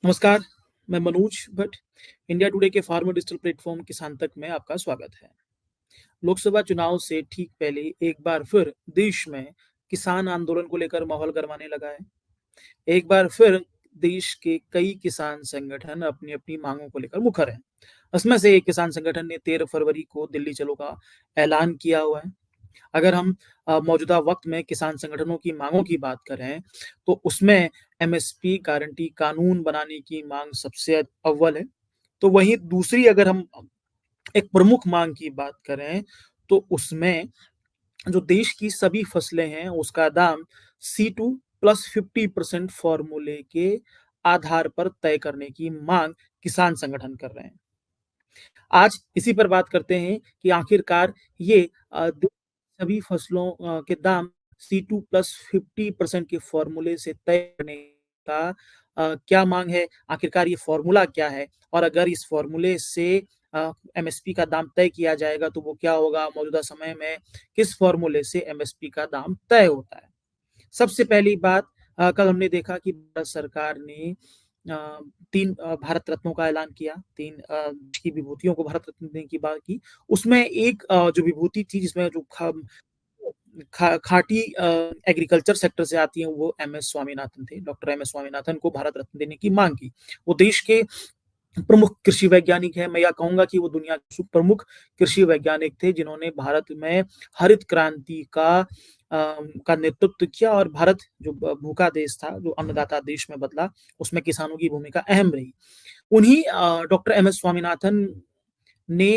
नमस्कार, मैं Manoj Bhatt. India today के फार्मर डिजिटल प्लेटफ़ॉर्म किसान तक में आपका स्वागत है। लोकसभा चुनाव से ठीक पहले एक बार फिर देश में किसान आंदोलन को लेकर माहौल गरमाने लगा है। एक बार फिर देश के कई किसान संगठन अपनी-अपनी मांगों को लेकर मुखर हैं। उसमें से एक किसान संगठन ने 13 फरवरी को दिल्ली चलो का ऐलान किया हुआ है। अगर हम मौजूदा वक़्त में किसान संगठनों की माँगों की बात करें, तो उसमें एमएसपी गारंटी कानून बनाने की माँग सबसे अव्वल है। तो वहीं दूसरी अगर हम एक प्रमुख माँग की बात करें, तो उसमें जो देश की सभी फसलें हैं, उसका दाम C2 प्लस 50% फ़ॉर्मूले के आधार पर तय करने की माँग किसान संगठन कर रहे हैं। आज इसी पर बात करते हैं कि आखिरकार ये सभी फसलों के दाम C2 प्लस 50% के फ़ॉर्मूले से तय करने का क्या माँग है? आखिरकार ये फ़ॉर्मूला क्या है? और अगर इस फ़ॉर्मूले से एमएसपी का दाम तय किया जाएगा तो वो क्या होगा? मौजूदा समय में किस फ़ॉर्मूले से एमएसपी का दाम तय होता है? सबसे पहली बात कल हमने देखा कि भारत सरकार ने 3 भारत रत्नों का ऐलान किया, 3 की विभूतियों को भारत रत्न देने की बात की। उसमें एक जो विभूति थी जिसमें जो खाँटी एग्रीकल्चर सेक्टर से आती हैं, वो एमएस स्वामीनाथन थे। डॉक्टर एमएस स्वामीनाथन को भारत रत्न देने की माँग की। वो देश के प्रमुख कृषि वैज्ञानिक हैं। मैं या कहूँगा कि वो दुनिया के प्रमुख कृषि वैज्ञानिक थे, जिन्होंने भारत में हरित क्रांति का नेतृत्व किया और भारत जो भूखा देश था, जो अन्नदाता देश में बदला, उसमें किसानों की भूमिका अहम रही। उन्हीं डॉक्टर एम एस स्वामीनाथन ने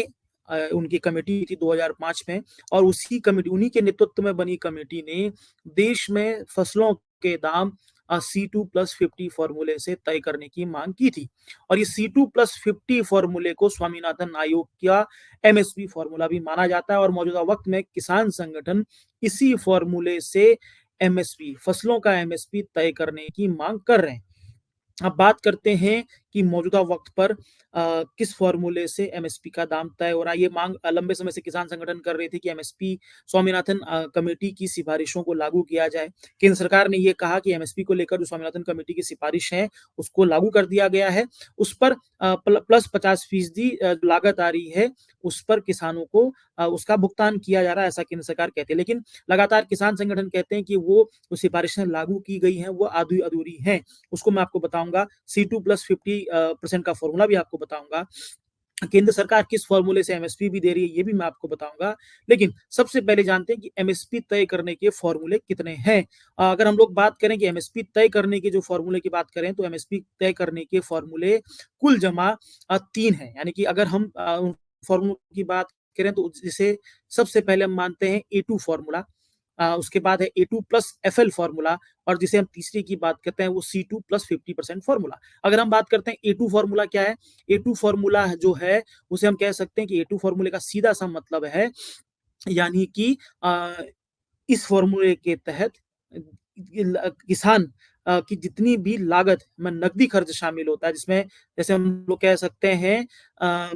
उनकी कमेटी थी 2005 में और उन्हीं के नेतृत्व में बनी कमेटी ने देश में फसलों के दाम C2 प्लस 50 फॉर्मूले से तय करने की मांग की थी और ये C2 प्लस 50 फॉर्मूले को स्वामीनाथन आयोग का एमएसपी फॉर्मूला भी माना जाता है और मौजूदा वक्त में किसान संगठन इसी फॉर्मूले से एमएसपी फसलों का एमएसपी तय करने की मांग कर रहे हैं। अब बात करते हैं कि मौजूदा वक़्त पर किस फ़ॉर्मूले से एमएसपी का दाम तय हो रहा है। ये माँग लंबे समय से किसान संगठन कर रहे थे कि एमएसपी स्वामीनाथन कमेटी की सिफ़ारिशों को लागू किया जाए। केंद्र सरकार ने ये कहा कि एमएसपी को लेकर जो स्वामीनाथन कमेटी की सिफ़ारिश है, उसको लागू कर दिया गया है। उस पर प्लस 50% लागत आ रही है, उस पर किसानों को उसका भुगतान किया जा रहा है, ऐसा केंद्र सरकार कहती है। लेकिन लगातार किसान संगठन कहते हैं कि वो जो सिफ़ारिशें लागू की गई हैं, वो आधी-अधूरी हैं। उसको मैं आपको बताऊँगा, C2 प्लस 50% का फ़ॉर्मूला भी आपको बताऊँगा। केंद्र सरकार किस फ़ॉर्मूले से एमएसपी भी दे रही है, ये भी मैं आपको बताऊँगा। लेकिन सबसे पहले जानते हैं कि एमएसपी तय करने के फ़ॉर्मूले कितने हैं? अगर हम लोग बात करें कि एमएसपी तय करने के जो फ़ॉर्मूले की बात करें, तो एमएसपी तय करने के फ़ॉर्मूले कुल जमा 3 हैं। यानी कि अगर हम उन फ़ॉर्मूलों की बात करें, तो जैसे सबसे पहले हम मानते हैं A2 फ़ॉर्मूला। उसके बाद है A2 प्लस FL फ़ॉर्मूला और जिसे हम तीसरे की बात करते हैं वो C2 प्लस 50% फ़ॉर्मूला। अगर हम बात करते हैं A2 फ़ॉर्मूला क्या है? A2 फ़ॉर्मूला जो है उसे हम कह सकते हैं कि A2 फ़ॉर्मूले का सीधा-सा मतलब है यानी कि इस फ़ॉर्मूले के तहत किसान की जितनी भी लागत में नकदी खर्च शामिल होता है जिसमें जैसे हम लोग कह सकते हैं अ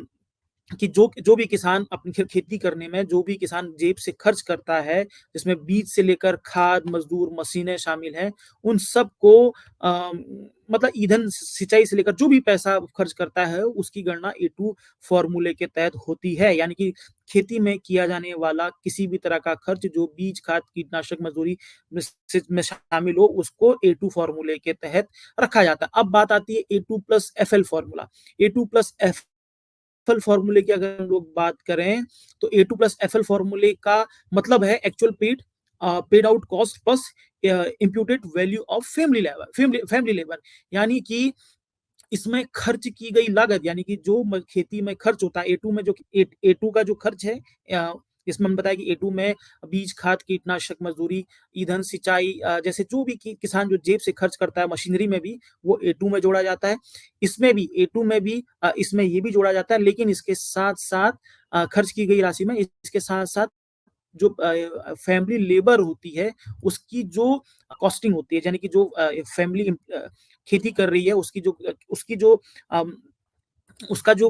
कि जो जो भी किसान अपनी खेती करने में जो भी किसान जेब से खर्च करता है, जिसमें बीज से लेकर खाद, मज़दूर, मशीनें शामिल हैं, उन सबको मतलब ईंधन, सिंचाई से लेकर जो भी पैसा खर्च करता है, उसकी गणना A2 फ़ॉर्मूले के तहत होती है। यानी कि खेती में किया जाने वाला किसी भी तरह का खर्च जो बीज, खाद, कीटनाशक, मज़दूरी में शामिल हो, उसको A2 फ़ॉर्मूले के तहत रखा जाता है। अब बात आती है A2 plus FL formula. A2 plus FL फॉर्मूले की अगर हम लोग बात करें तो ए टू प्लस एफएल फॉर्मूले का मतलब है actual paid out cost plus imputed value of family labour यानी कि इसमें खर्च की गई लागत यानी कि जो खेती में खर्च होता है ए टू में जो ए टू का जो खर्च है अ, इसमें हमने बताया कि ए टू में बीज खाद कीटनाशक मजदूरी ईंधन सिंचाई जैसे जो भी किसान जो जेब से खर्च करता है मशीनरी में भी वो ए टू में जोड़ा जाता है इसमें भी ए टू में भी इसमें ये भी जोड़ा जाता है लेकिन इसके साथ साथ खर्च की गई राशि में इसके साथ साथ जो फैमिली लेबर होती है उसकी जो कॉस्टिंग होती है यानी कि जो फैमिली खेती कर रही है उसकी जो अम, उसका जो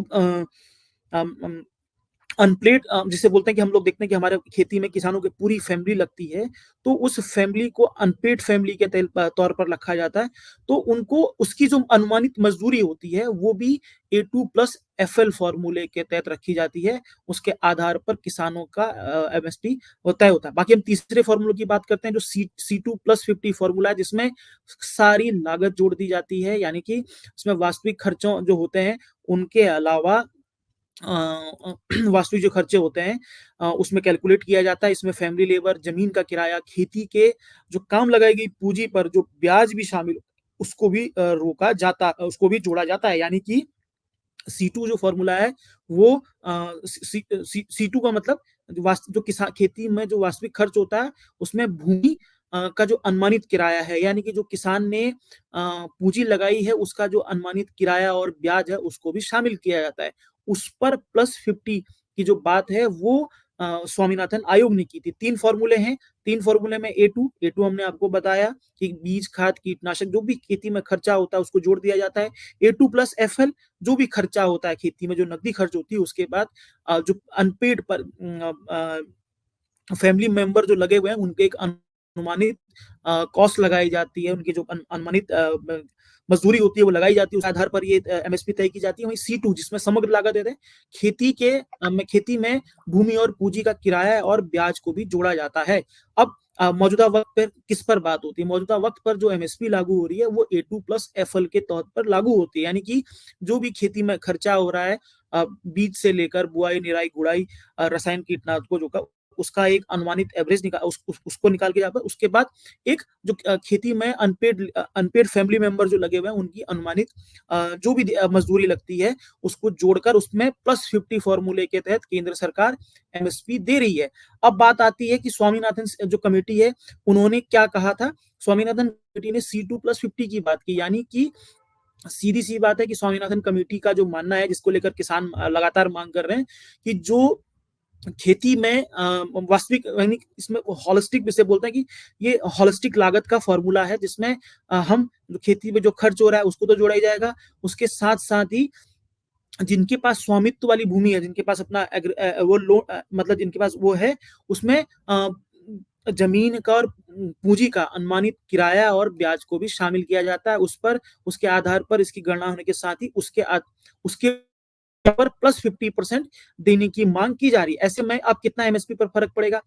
अनप्लेड जिसे बोलते हैं कि हम लोग देखते हैं कि हमारे खेती में किसानों की पूरी फैमिली लगती है, तो उस फैमिली को अनपेड फैमिली के तौर पर रखा जाता है। तो उनको उसकी जो अनुमानित मज़दूरी होती है, वो भी A2 प्लस FL फ़ॉर्मूले के तहत रखी जाती है। उसके आधार पर किसानों का एमएसपी वो तय होता है। बाकी हम तीसरे फ़ॉर्मूले की बात करते हैं जो C2 प्लस 50 फ़ॉर्मूला है जिसमें सारी लागत जोड़ दी जाती है, यानी कि उसमें वास्तविक खर्चों जो होते हैं, उनके अलावा वास्तविक जो खर्चे होते हैं उसमें कैलकुलेट किया जाता है। इसमें फैमिली लेबर, ज़मीन का किराया, खेती के जो काम लगाई गई पूँजी पर जो ब्याज भी शामिल उसको भी रोका जाता उसको भी जोड़ा जाता है। यानी कि C2 जो फ़ॉर्मूला है वो C2 का मतलब जो खेती में जो वास्तविक खर्च होता है उसमें भूमि का जो अनुमानित किराया है, यानी कि जो किसान ने पूँजी लगाई है उसका जो अनुमानित किराया और ब्याज है उसको भी शामिल किया जाता है। उस पर प्लस 50 की जो बात है वो स्वामीनाथन आयोग ने की थी। 3 फ़ॉर्मूले हैं, 3 फ़ॉर्मूले में A2 हमने आपको बताया कि बीज, खाद, कीटनाशक जो भी खेती में खर्चा होता है उसको जोड़ दिया जाता है। A2 प्लस FL जो भी खर्चा होता है खेती में, जो नकदी खर्च होती है उसके बाद जो अनपेड पर फैमिली मेंबर जो लगे हुए हैं उनके एक अनुमानित कॉस्ट लगाई जाती है, उनकी जो अनुमानित मजदूरी होती है वो लगाई जाती है, उस आधार पर ये एमएसपी तय की जाती है। वहीं C2 जिसमें समग्र लागत देते हैं, खेती में भूमि और पूंजी का किराया और ब्याज को भी जोड़ा जाता है। अब मौजूदा वक्त पर किस पर बात होती है? मौजूदा वक्त पर जो एमएसपी लागू हो रही है वो A2 प्लस FL के तौर पर लागू होती है, यानी कि जो भी खेती में खर्चा हो रहा है बीज से लेकर बुआई, निराई, गुड़ाई, रसायन, कीटनाशकों जो का उसका एक अनुमानित एवरेज उसको निकाल के जाता है। उसके बाद एक जो खेती में अनपेड फैमिली मेंबर जो लगे हुए हैं उनकी अनुमानित जो भी मजदूरी लगती है उसको जोड़कर उसमें प्लस 50 फॉर्मूले के तहत केंद्र सरकार एमएसपी दे रही है। अब बात आती है कि स्वामीनाथन जो कमेटी है उन्होंने क्या कहा था? स्वामीनाथन कमेटी ने C2 प्लस 50 की बात की, यानी कि सीधी सी बात है कि स्वामीनाथन कमेटी का जो मानना है जिसको लेकर किसान लगातार मांग कर रहे हैं कि जो खेती में वास्तविक यानी इसमें हॉलिस्टिक जिसे बोलते हैं कि ये हॉलिस्टिक लागत का फॉर्मूला है जिसमें हम जो खेती में जो खर्च हो रहा है उसको तो जोड़ा ही जाएगा, उसके साथ-साथ ही जिनके पास स्वामित्व वाली भूमि है, जिनके पास अपना मतलब जिनके पास वो है, उसमें ज़मीन का और पूँजी का अनुमानित किराया और ब्याज को भी शामिल किया जाता है। उस पर उसके आधार पर इसकी गणना होने के साथ ही उसके पर प्लस 50% देने की मांग की जा रही है। ऐसे में अब कितना एमएसपी पर फर्क पड़ेगा?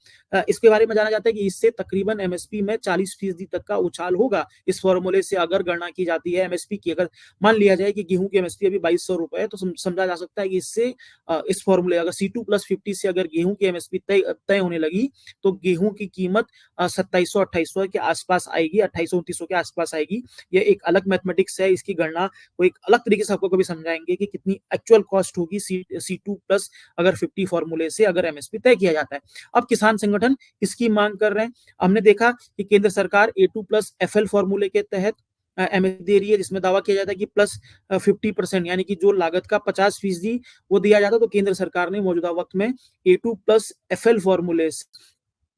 इसके बारे में जाना जाता है कि इससे तकरीबन एमएसपी में 40% तक का उछाल होगा। इस फॉर्मूले से अगर गणना की जाती है एमएसपी की, अगर मान लिया जाए कि गेहूँ की एमएसपी अभी ₹2200 है, तो समझा जा सकता है कि इससे इस फॉर्मूले अगर C2 प्लस 50 से अगर गेहूँ की एमएसपी तय होने लगी, तो गेहूँ की कीमत 2700-2800 के आसपास आएगी, 2800-2900 के आसपास आएगी। ये एक अलग मैथमेटिक्स है, इसकी गणना वो एक अलग तरीके से आपको कभी समझाएँगे कि कितनी एक्चुअल कॉस्ट होगी C2 प्लस अगर 50 फॉर्मूले से अगर एमएसपी तय किया जाता है। अब किसान संगठन इसकी मांग कर रहे हैं। हमने देखा कि केंद्र सरकार A2 प्लस FL फॉर्मूले के तहत एमएसपी दे रही है जिसमें दावा किया जाता है कि प्लस 50% यानी कि जो लागत का 50% वो दिया जाता है, तो केंद्र सरकार ने मौजूदा वक्त में A2 प्लस FL फॉर्मूले से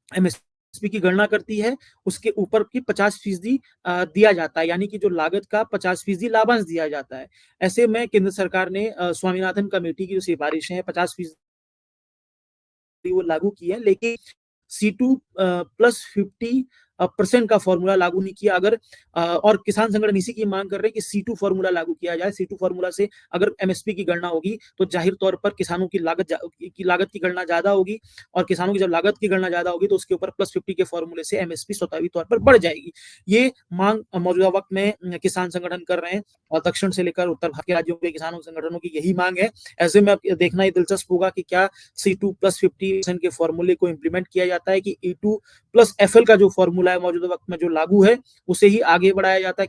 एमएसपी की गणना करती है, उसके ऊपर की 50% दिया जाता है, यानी कि जो लागत का 50% लाभांश दिया जाता है। ऐसे में केंद्र सरकार ने स्वामीनाथन कमेटी की जो सिफारिशें हैं 50% वो लागू की है, लेकिन C2 प्लस 50% का फॉर्मूला लागू नहीं किया। अगर और किसान संगठन इसी की मांग कर रहे हैं कि C2 फॉर्मूला लागू किया जाए। C2 फॉर्मूला से अगर एमएसपी की गणना होगी तो जाहिर तौर पर किसानों की लागत की गणना ज्यादा होगी, और किसानों की जब लागत की गणना ज्यादा होगी तो उसके ऊपर प्लस 50 के फॉर्मूले से एमएसपी स्वतःवी तौर पर बढ़ जाएगी। ये मांग मौजूदा वक्त में किसान संगठन कर रहे हैं, और दक्षिण से लेकर उत्तर भारत के राज्यों के किसानों संगठनों की यही मांग है। ऐसे में अब देखना ही दिलचस्प होगा कि क्या C2 प्लस 50% के फॉर्मूले को इम्प्लीमेंट किया जाता है कि A2 प्लस FL का जो फॉर्मूला है मौजूदा वक्त में जो लागू है उसे ही आगे बढ़ाया जाता है।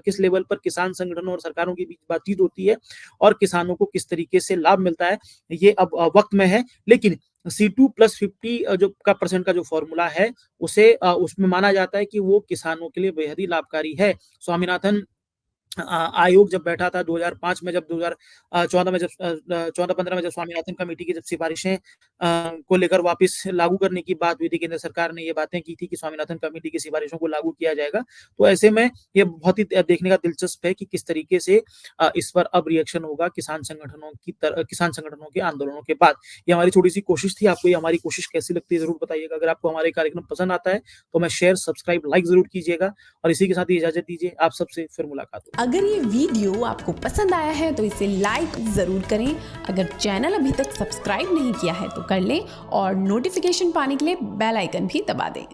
किस लेवल पर किसान संगठनों और सरकारों के बीच बातचीत होती है और किसानों को किस तरीके से लाभ मिलता है, ये अब वक्त में है। लेकिन C2 प्लस 50 जो का परसेंट का जो फॉर्मूला है उसे उसमें माना जाता है कि वो किसानों के लिए बेहद ही लाभकारी है। स्वामीनाथन आयोग जब बैठा था 2005 में, जब 2014 में, जब 14-15 में जब स्वामीनाथन कमेटी की जब सिफारिशें को लेकर वापस लागू करने की बात हुई थी, केंद्र सरकार ने ये बातें की थी कि स्वामीनाथन कमेटी की सिफारिशों को लागू किया जाएगा। तो ऐसे में ये बहुत ही देखने का दिलचस्प है कि किस तरीके से इस पर अब रिएक्शन होगा किसान संगठनों के आंदोलनों के बाद। ये हमारी छोटी-सी कोशिश थी, आपको ये हमारी कोशिश कैसी लगती है ज़रूर बताइएगा। अगर आपको हमारे कार्यक्रम पसंद आता है, तो हमें शेयर, सब्सक्राइब, लाइक ज़रूर कीजिएगा और इसी के साथ ही इजाज़त दीजिए। आप सबसे फिर मुलाकात होगी। अगर ये वीडियो आपको पसंद आया है तो इसे लाइक ज़रूर करें। अगर चैनल अभी तक सब्सक्राइब नहीं किया है तो कर लें और नोटिफिकेशन पाने के लिए बेल आइकन भी दबा दें।